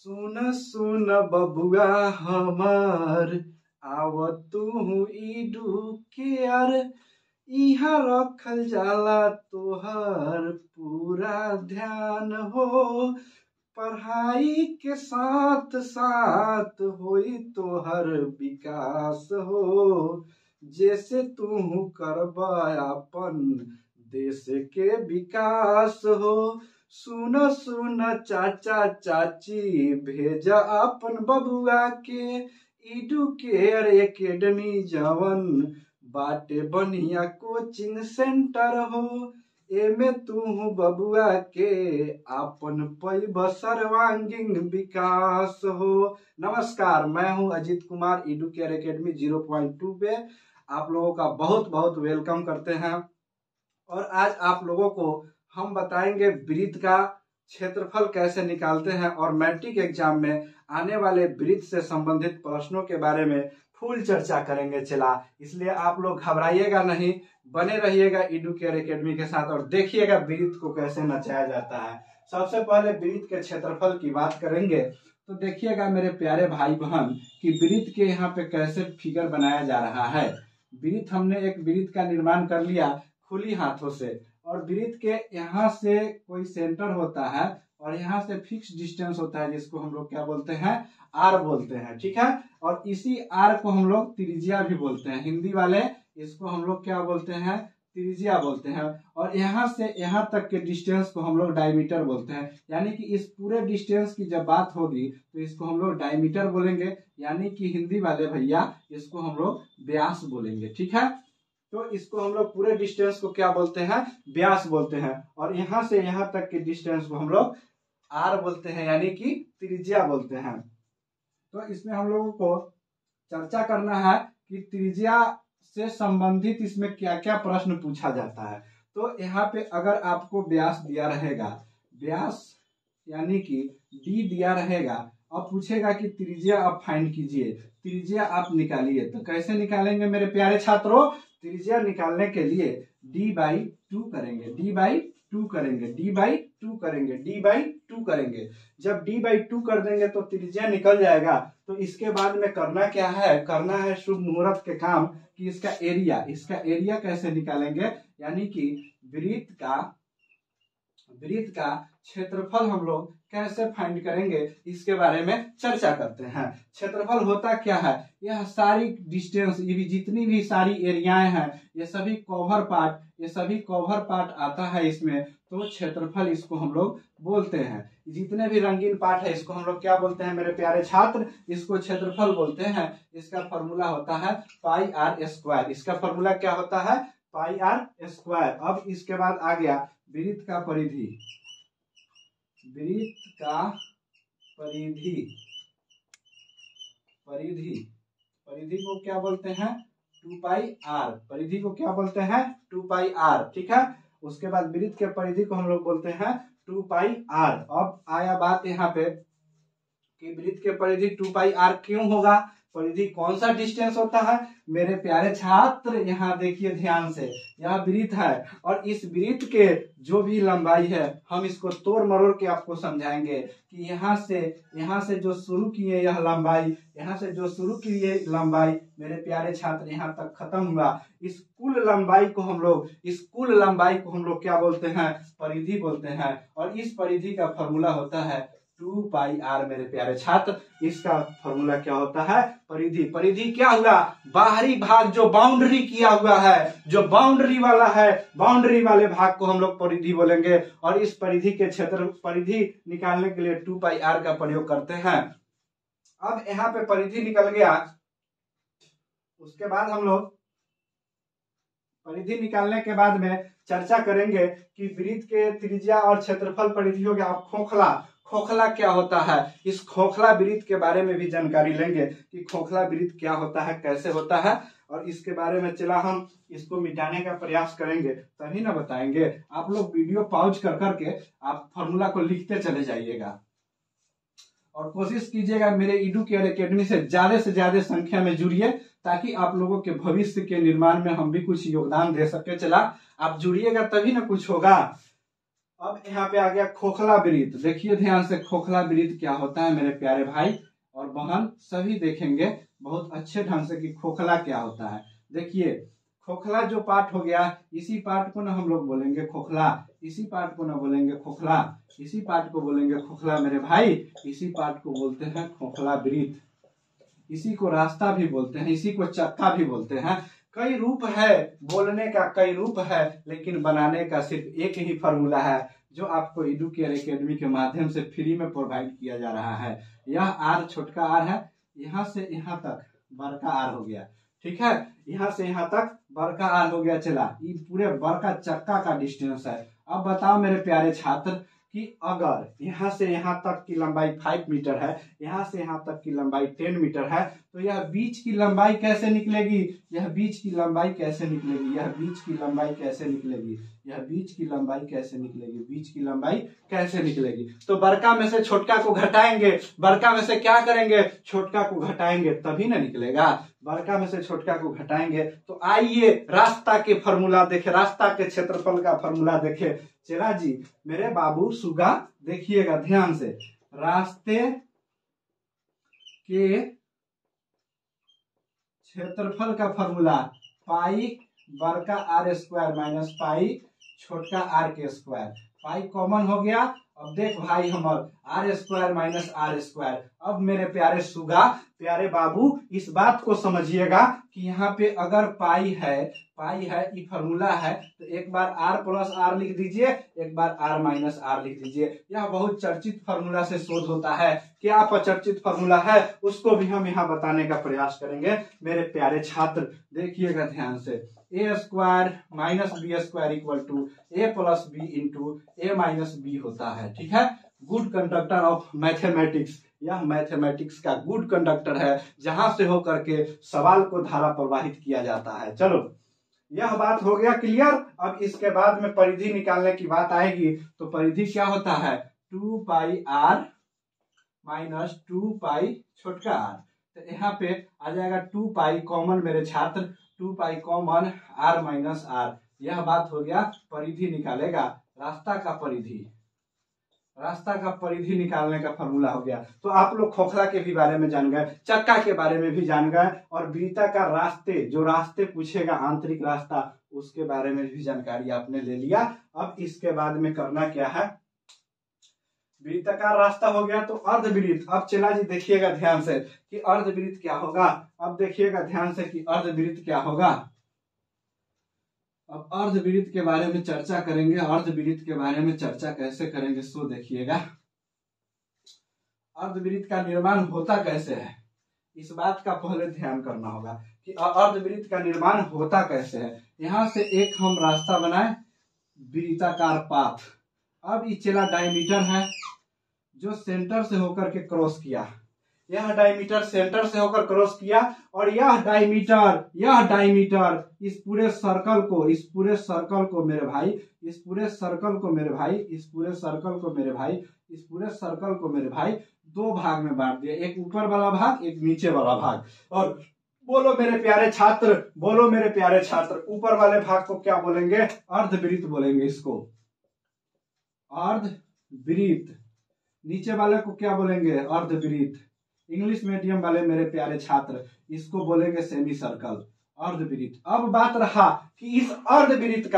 सुन सुन बबुआ हमार आव तू इडू केयर इहा रखल जाला तोहर पूरा ध्यान हो। पढ़ाई के साथ साथ होई तोहर विकास हो। जैसे तू करबा अपन देश के विकास हो। सुन सुन चाचा चाची भेजा अपन बबुआ के इडू केयर एकेडमी जवन बाटे बढ़िया कोचिंग सेंटर हो। एमे तू बबुआ के अपन पैब सर्वांगीण विकास हो। नमस्कार, मैं हूं अजीत कुमार, इडू केयर एकेडमी 0.2 पे आप लोगों का बहुत बहुत वेलकम करते हैं। और आज आप लोगों को हम बताएंगे वृत्त का क्षेत्रफल कैसे निकालते हैं और मैट्रिक एग्जाम में आने वाले वृत्त से संबंधित प्रश्नों के बारे में फुल चर्चा करेंगे। चला, इसलिए आप लोग घबराइएगा नहीं, बने रहिएगा इडू केयर एकेडमी के साथ और देखिएगा वृत्त को कैसे नचाया जाता है। सबसे पहले वृत्त के क्षेत्रफल की बात करेंगे तो देखिएगा मेरे प्यारे भाई बहन कि वृत्त के यहाँ पे कैसे फिगर बनाया जा रहा है। वृत्त हमने एक वृत्त का निर्माण कर लिया खुली हाथों से और वृत्त के यहाँ से कोई सेंटर होता है और यहाँ से फिक्स डिस्टेंस होता है जिसको हम लोग क्या बोलते हैं, आर बोलते हैं। ठीक है, और इसी आर को हम लोग त्रिज्या भी बोलते हैं। हिंदी वाले इसको हम लोग क्या बोलते हैं, त्रिज्या बोलते हैं। और यहाँ से यहाँ तक के डिस्टेंस को हम लोग डायमीटर बोलते हैं। यानी कि इस पूरे डिस्टेंस की जब बात होगी तो इसको हम लोग डायमीटर बोलेंगे, यानी कि हिंदी वाले भैया इसको हम लोग व्यास बोलेंगे। ठीक है, तो इसको हम लोग पूरे डिस्टेंस को क्या बोलते हैं, व्यास बोलते हैं। और यहाँ से यहाँ तक के डिस्टेंस को हम लोग आर बोलते हैं, यानी कि त्रिज्या बोलते हैं। तो इसमें हम लोगों को चर्चा करना है कि त्रिज्या से संबंधित इसमें क्या क्या प्रश्न पूछा जाता है। तो यहाँ पे अगर आपको व्यास दिया रहेगा, व्यास यानी कि डी दिया रहेगा, अब पूछेगा कि त्रिज्या आप फाइंड कीजिए, त्रिज्या आप निकालिए। तो कैसे निकालेंगे मेरे प्यारे छात्रों, त्रिज्या निकालने के लिए d/2 करेंगे, d/2 करेंगे, d/2 करेंगे, d/2 करेंगे। जब d/2 कर देंगे तो त्रिज्या निकल जाएगा। तो इसके बाद में करना क्या है, करना है शुभ मुहूर्त के काम कि इसका एरिया कैसे निकालेंगे, यानी कि वृत्त का क्षेत्रफल हम लोग कैसे फाइंड करेंगे इसके बारे में चर्चा करते हैं। क्षेत्रफल होता क्या है, यह सारी डिस्टेंस, ये भी जितनी भी सारी एरियाएं हैं, ये सभी कवर पार्ट आता है इसमें। तो क्षेत्रफल इसको हम लोग बोलते हैं। जितने भी रंगीन पार्ट है इसको हम लोग क्या बोलते हैं मेरे प्यारे छात्र, इसको क्षेत्रफल बोलते हैं। इसका फॉर्मूला होता है πr²। इसका फॉर्मूला क्या होता है, πr²। अब इसके बाद आ गया वृत्त का परिधि। परिधि को क्या बोलते हैं, 2πr। परिधि को क्या बोलते हैं, 2πr। ठीक है, उसके बाद वृत्त के परिधि को हम लोग बोलते हैं 2πr। अब आया बात यहाँ पे कि वृत्त के परिधि 2πr क्यों होगा, परिधि कौन सा डिस्टेंस होता है मेरे प्यारे छात्र। यहाँ देखिए ध्यान से, यह वृत्त है और इस वृत्त के जो भी लंबाई है हम इसको तोड़ मरोड़ के आपको समझाएंगे कि यहाँ से जो शुरू किए यह लंबाई, यहाँ से जो शुरू की ये लंबाई मेरे प्यारे छात्र यहाँ तक खत्म हुआ। इस कुल लंबाई को हम लोग क्या बोलते हैं, परिधि बोलते हैं। और इस परिधि का फॉर्मूला होता है 2πr मेरे प्यारे छात्र। इसका फॉर्मूला क्या होता है, परिधि क्या हुआ, बाहरी भाग जो बाउंड्री किया हुआ है, जो बाउंड्री वाला है, बाउंड्री वाले भाग को हम लोग परिधि बोलेंगे। और इस परिधि के परिधि निकालने के लिए 2πr का प्रयोग करते हैं। अब यहाँ पे परिधि निकल गया, उसके बाद हम लोग परिधि निकालने के बाद में चर्चा करेंगे कि वृत्त के त्रिज्या और क्षेत्रफल परिधि हो गया। अब खोखला क्या होता है, इस खोखला वृत्त के बारे में भी जानकारी लेंगे कि खोखला वृत्त क्या होता है, कैसे होता है। और इसके बारे में चला हम इसको मिटाने का प्रयास करेंगे तभी ना बताएंगे। आप लोग वीडियो पॉज कर करके आप फॉर्मूला को लिखते चले जाइएगा और कोशिश कीजिएगा मेरे इडू केयर एकेडमी से ज्यादा संख्या में जुड़िए, ताकि आप लोगों के भविष्य के निर्माण में हम भी कुछ योगदान दे सके। चला, आप जुड़िएगा तभी ना कुछ होगा। अब यहाँ पे आ गया खोखला वृत्त। देखिए ध्यान से, खोखला वृत्त क्या होता है मेरे प्यारे भाई और बहन, सभी देखेंगे बहुत अच्छे ढंग से कि खोखला क्या होता है। देखिए खोखला जो पार्ट हो गया, इसी पार्ट को ना हम लोग बोलेंगे खोखला, इसी पार्ट को ना बोलेंगे खोखला, इसी पार्ट को बोलेंगे खोखला मेरे भाई, इसी पार्ट को बोलते हैं खोखला वृत्त। इसी को रास्ता भी बोलते हैं, इसी को चक्का भी बोलते हैं। कई रूप है, बोलने का कई रूप है, लेकिन बनाने का सिर्फ एक ही फॉर्मूला है जो आपको एडुकेयर एकेडमी के माध्यम से फ्री में प्रोवाइड किया जा रहा है। यह आर, छोटका आर है, यहाँ से यहाँ तक बड़का आर हो गया, ठीक है, यहाँ से यहाँ तक बड़का आर हो गया। चला, ये पूरे बड़का चक्का का डिस्टेंस है। अब बताओ मेरे प्यारे छात्र कि अगर यहाँ से यहाँ तक की लंबाई 5 मीटर है, यहाँ से यहाँ तक की लंबाई 10 मीटर है, तो यह बीच की लंबाई कैसे निकलेगी? यह बीच की लंबाई कैसे निकलेगी? यह बीच की लंबाई कैसे निकलेगी? यह बीच की लंबाई कैसे निकलेगी? बीच की लंबाई कैसे निकलेगी? तो बड़का में से छोटका को घटाएंगे, बड़का में से क्या करेंगे? छोटका को घटाएंगे, तभी ना निकलेगा। बड़का में से छोटका को घटाएंगे। तो आइए रास्ता के फॉर्मूला देखे, रास्ता के क्षेत्रफल का फॉर्मूला देखे। चेला जी, मेरे बाबू सुगा, देखिएगा ध्यान से, रास्ते के क्षेत्रफल का फॉर्मूला पाई बड़का आर स्क्वायर माइनस पाई छोटका आर के स्क्वायर। पाई कॉमन हो गया। अब देख भाई हमर R square minus R square. अब मेरे प्यारे सुगा, प्यारे बाबू, इस बात को समझिएगा कि यहाँ पे अगर पाई है ये फॉर्मूला है, तो एक बार आर प्लस आर लिख दीजिए, एक बार आर माइनस आर लिख दीजिए। यह बहुत चर्चित फॉर्मूला से शोध होता है। क्या अपचर्चित फॉर्मूला है उसको भी हम यहाँ बताने का प्रयास करेंगे। मेरे प्यारे छात्र देखिएगा ध्यान से, A square minus B square equal to A plus B into A minus B होता है, ठीक है। गुड कंडक्टर ऑफ मैथमेटिक्स, यह मैथमेटिक्स का गुड कंडक्टर है, जहां से होकर के सवाल को धारा प्रवाहित किया जाता है। चलो, यह बात हो गया क्लियर। अब इसके बाद में परिधि निकालने की बात आएगी, तो परिधि क्या होता है? 2 पाई आर माइनस 2 पाई छोटका आर। तो यहाँ पे आ जाएगा 2 पाई कॉमन मेरे छात्र, 2 pi common R minus R. यह बात हो गया परिधि निकालेगा, रास्ता का परिधि, रास्ता का परिधि निकालने का फॉर्मूला हो गया। तो आप लोग खोखला के भी बारे में जान गए, चक्का के बारे में भी जान गए, और वृत्ताकार रास्ते, जो रास्ते पूछेगा आंतरिक रास्ता, उसके बारे में भी जानकारी आपने ले लिया। अब इसके बाद में करना क्या है? वृत्ताकार रास्ता हो गया, तो अर्धवृत्त। अब चला जी देखिएगा ध्यान से कि अर्धवृत्त क्या होगा। अब देखिएगा ध्यान से कि अर्धवृत्त क्या होगा। अब अर्धवृत्त के बारे में चर्चा करेंगे। अर्धवृत्त के बारे में चर्चा कैसे करेंगे सो देखिएगा। अर्धवृत्त का निर्माण होता कैसे है, इस बात का पहले ध्यान करना होगा कि अर्धवृत्त का निर्माण होता कैसे है। यहां से एक हम रास्ता बनाए, वृत्ताकार पाथ। अब ये चला डायमीटर है जो सेंटर से होकर के क्रॉस किया, यह डायमीटर सेंटर से होकर क्रॉस किया, और यह डायमीटर इस पूरे सर्कल को, इस पूरे सर्कल को मेरे भाई, इस पूरे सर्कल को मेरे भाई, इस पूरे सर्कल को मेरे भाई, इस पूरे सर्कल को मेरे भाई दो भाग में बांट दिया, एक ऊपर वाला भाग, एक नीचे वाला भाग। और बोलो मेरे प्यारे छात्र, बोलो मेरे प्यारे छात्र, ऊपर वाले भाग को क्या बोलेंगे? अर्धवृत्त बोलेंगे इसको, अर्धवृत्त। नीचे वाले को क्या बोलेंगे? अर्धवृत्त। इंग्लिश मीडियम वाले मेरे प्यारे छात्र इसको बोलेंगे सेमी सर्कल, अर्धवृत्त। अब बात रहा कि इस अर्धवृत्त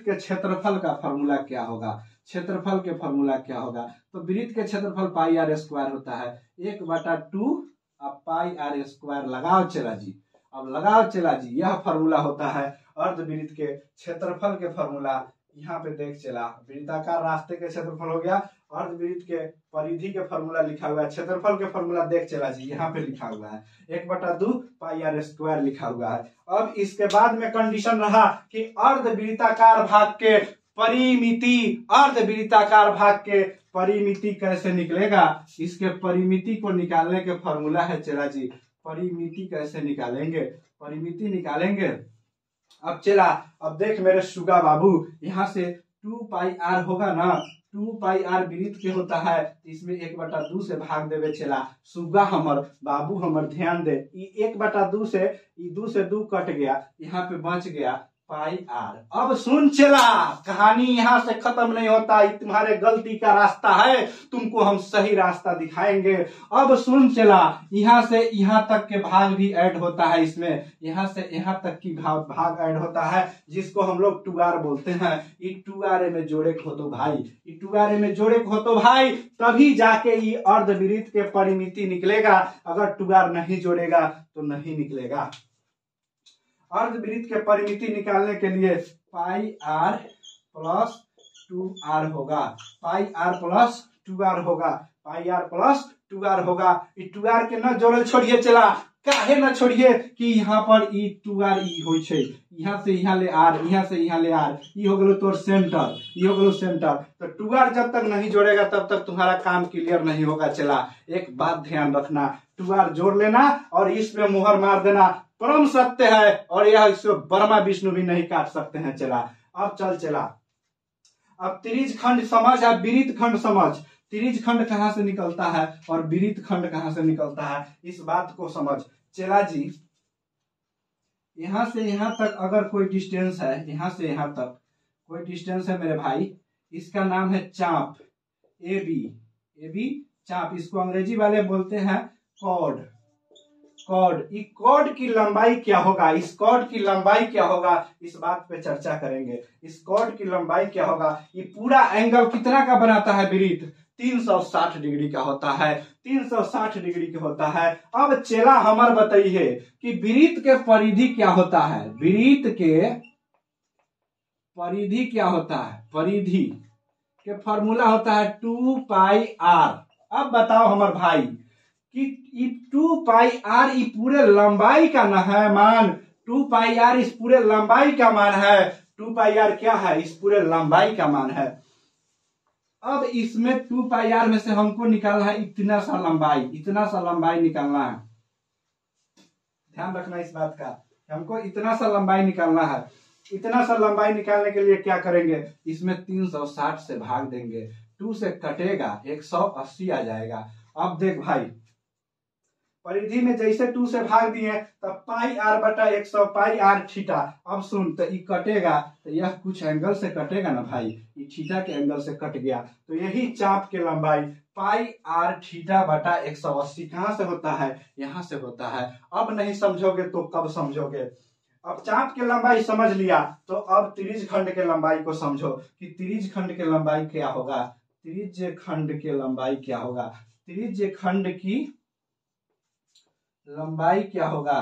के क्षेत्रफल का फॉर्मूला क्या होगा। क्षेत्रफल के फॉर्मूला क्या होगा? तो वृत्त के क्षेत्रफल पाई आर स्क्वायर होता है, 1/2 अब पाई आर स्क्वायर। लगाओ चला जी, अब लगाओ चला जी, यह फॉर्मूला होता है अर्धवृत्त के क्षेत्रफल के फॉर्मूला। यहाँ पे देख चला, वृत्ताकार रास्ते के क्षेत्रफल हो गया, अर्धवृत्त के परिधि के फॉर्मूला लिखा हुआ है, क्षेत्रफल के फॉर्मूला देख चला जी, यहाँ पे लिखा हुआ है 1/2 पाई आर स्क्वायर लिखा हुआ है। अब इसके बाद में कंडीशन रहा कि अर्धवृत्ताकार भाग के परिमिति, अर्धवृत्ताकार भाग के परिमिति कैसे निकलेगा। इसके परिमिति को निकालने के फॉर्मूला है चला जी, परिमिति कैसे निकालेंगे, परिमिति निकालेंगे। अब चला, अब देख मेरे सुगा बाबू, यहाँ से 2 पाई आर होगा ना, 2 पाई आर वृत्त के होता है, इसमें 1/2 से भाग देवे चला। सुगा हमर बाबू हमर ध्यान दे, 1/2 से 2 कट गया, यहाँ पे बच गया पाई आर। अब सुन चला, कहानी यहाँ से खत्म नहीं होता, तुम्हारे गलती का रास्ता है, तुमको हम सही रास्ता दिखाएंगे। अब सुन चला, यहाँ से यहाँ तक के भाग भी ऐड होता है इसमें, यहाँ से यहाँ तक की भाग ऐड होता है, जिसको हम लोग टुगार बोलते हैं। ये टुगारे में जोड़े हो तो भाई, ये टुगारे में जोड़े हो तो भाई, तभी जाके ये अर्धवृत्त के परिमिति निकलेगा। अगर टुगार नहीं जोड़ेगा तो नहीं निकलेगा। अर्धवृत्त के परिमिति निकालने के लिए पाई आर प्लस 2r होगा, पाई आर प्लस 2r होगा, पाई आर प्लस 2r होगा। ई 2r के न जोड़ल छोड़िए चला, काहे न छोड़िए कि यहाँ पर ई 2r ई होई छे, यहाँ से यहाँ ले आर, यहाँ से यहाँ ले आर, ई हो गलो तोर सेंटर, ई हो गलो सेंटर। तो 2r जब तक नहीं जोड़ेगा तब तक तुम्हारा काम क्लियर नहीं होगा चला। एक बात ध्यान रखना, 2r जोड़ लेना और इस पे मुहर मार देना, परम सत्य है, और यह इसको ब्रह्मा विष्णु भी नहीं काट सकते हैं चला। अब चल चला, अब त्रिज खंड समझ, अब वृत्त खंड समझ। त्रिज खंड कहाँ से निकलता है और वृत्त खंड कहाँ से निकलता है, इस बात को समझ चला जी। यहाँ से यहाँ तक अगर कोई डिस्टेंस है, यहाँ से यहाँ तक कोई डिस्टेंस है मेरे भाई, इसका नाम है चाप, ए बी चाप। इसको अंग्रेजी वाले बोलते हैं कॉर्ड। कॉर्ड, इस कॉर्ड की लंबाई क्या होगा, इस कॉर्ड की लंबाई क्या होगा, इस बात पे चर्चा करेंगे। इस कॉर्ड की लंबाई क्या होगा, ये पूरा एंगल कितना का बनाता है वृत्त, 360 डिग्री का होता है, 360 डिग्री का होता है। अब चेला हमार बताइए कि वृत्त के परिधि क्या होता है, वृत्त के परिधि क्या होता है, परिधि के फॉर्मूला होता है 2 पाई आर। अब बताओ हमार भाई कि 2 पाई आर ये पूरे लंबाई का न है मान, 2 पाई आर इस पूरे लंबाई का मान है। 2 पाई आर क्या है, इस पूरे लंबाई का मान है। अब इसमें 2 पाई आर में से हमको निकालना है इतना सा लंबाई, इतना सा लंबाई निकालना है। ध्यान रखना इस बात का, हमको इतना सा लंबाई निकालना है। इतना सा लंबाई निकालने के लिए क्या करेंगे, इसमें 360 से भाग देंगे, 2 से कटेगा 180 आ जाएगा। अब देख भाई, परिधि में जैसे 2 से भाग दिए तब पाई आर बटा 100 पाई आर थीटा। अब सुन, तो ये कटेगा तो यह कुछ एंगल से कटेगा ना भाई, ये थीटा के एंगल से कट गया, तो यही चाप के लंबाई पाई आर थीटा बटा 180 कहाँ से होता है, यहाँ से होता है। अब नहीं समझोगे तो कब समझोगे। अब चाप के लंबाई समझ लिया, तो अब त्रिज खंड के लंबाई को समझो कि त्रिज खंड के लंबाई क्या होगा, त्रिज खंड के लंबाई क्या होगा, त्रिज खंड की लंबाई क्या होगा,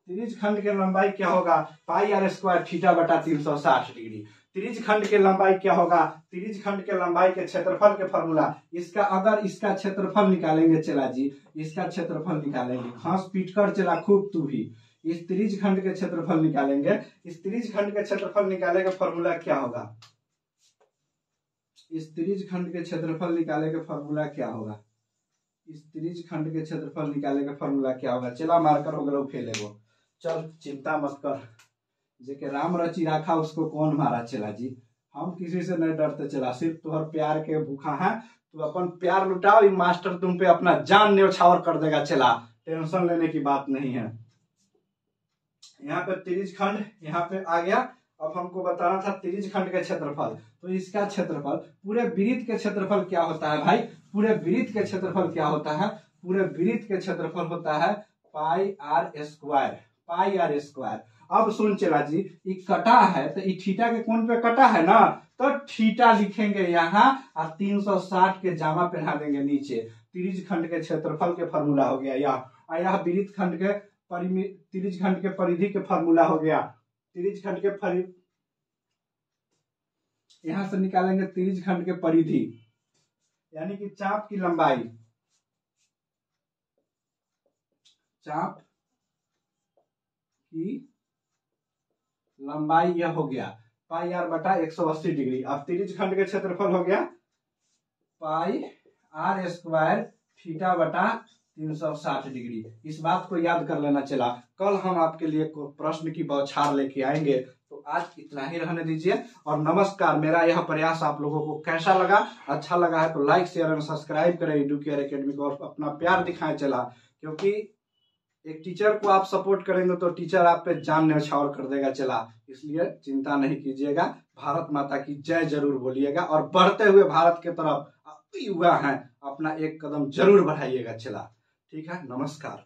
त्रिज खंड के लंबाई क्या होगा, पाई आर स्क्वायर थीटा बटा 360 डिग्री। त्रिज खंड के लंबाई क्या होगा, त्रिज खंड के लंबाई के क्षेत्रफल के फॉर्मूला, इसका अगर इसका क्षेत्रफल निकालेंगे चला जी, इसका क्षेत्रफल निकालेंगे, हंस पीट कर चला खूब तू भी, इस त्रिज खंड के क्षेत्रफल निकालेंगे। इस त्रिज खंड के क्षेत्रफल निकाले का फॉर्मूला क्या होगा, इस त्रिज खंड के क्षेत्रफल निकाले का फॉर्मूला क्या होगा, इस त्रिज खंड के क्षेत्रफल निकाले का फॉर्मूला क्या होगा। चला मार्कर हो गया फेल एगो, चल चिंता मत कर, जेके राम रची रखा उसको कौन मारा चला जी। हम किसी से नहीं डरते चला, सिर्फ तुहर प्यार के भूखा है, तू अपन प्यार लुटाओ, मास्टर तुम पे अपना जान न्यौछावर कर देगा चला, टेंशन लेने की बात नहीं है। यहाँ पे त्रिज खंड यहाँ पे आ गया। अब हमको बताना था त्रिज खंड के क्षेत्रफल, तो इसका क्षेत्रफल, पूरे वृत्त के क्षेत्रफल क्या होता है भाई, पूरे वृत्त के क्षेत्रफल क्या होता है, पूरे वृत्त के क्षेत्रफल होता है pi R square, pi R square. अब सुन चला जी, ये कटा है तो ये थीटा के कोण पे कटा है ना, तो थीटा लिखेंगे यहाँ और 360 के जामा पहना देंगे नीचे। त्रिज खंड के क्षेत्रफल के फॉर्मूला हो गया यह वृत्त खंड के त्रिज खंड के परिधि के फॉर्मूला हो गया। त्रिज खंड के यहां से निकालेंगे त्रिज खंड के परिधि, यानी कि चाप की लंबाई, चाप की लंबाई यह हो गया पाई आर बटा 180 डिग्री। अब त्रिज खंड के क्षेत्रफल हो गया पाई आर स्क्वायर थीटा बटा 360 डिग्री। इस बात को याद कर लेना चला, कल हम आपके लिए प्रश्न की बौछार लेके आएंगे। तो आज इतना ही रहने दीजिए और नमस्कार। मेरा यह प्रयास आप लोगों को कैसा लगा, अच्छा लगा है तो लाइक शेयर और सब्सक्राइब करें एडुकेयर एकेडमी को और अपना प्यार दिखाएं चला, क्योंकि एक टीचर को आप सपोर्ट करेंगे तो टीचर आप पे जान न्यौछावर कर देगा चला, इसलिए चिंता नहीं कीजिएगा। भारत माता की जय जरूर बोलिएगा और बढ़ते हुए भारत के तरफ युवा हैं, अपना एक कदम जरूर बढ़ाइएगा चला। ठीक है, नमस्कार।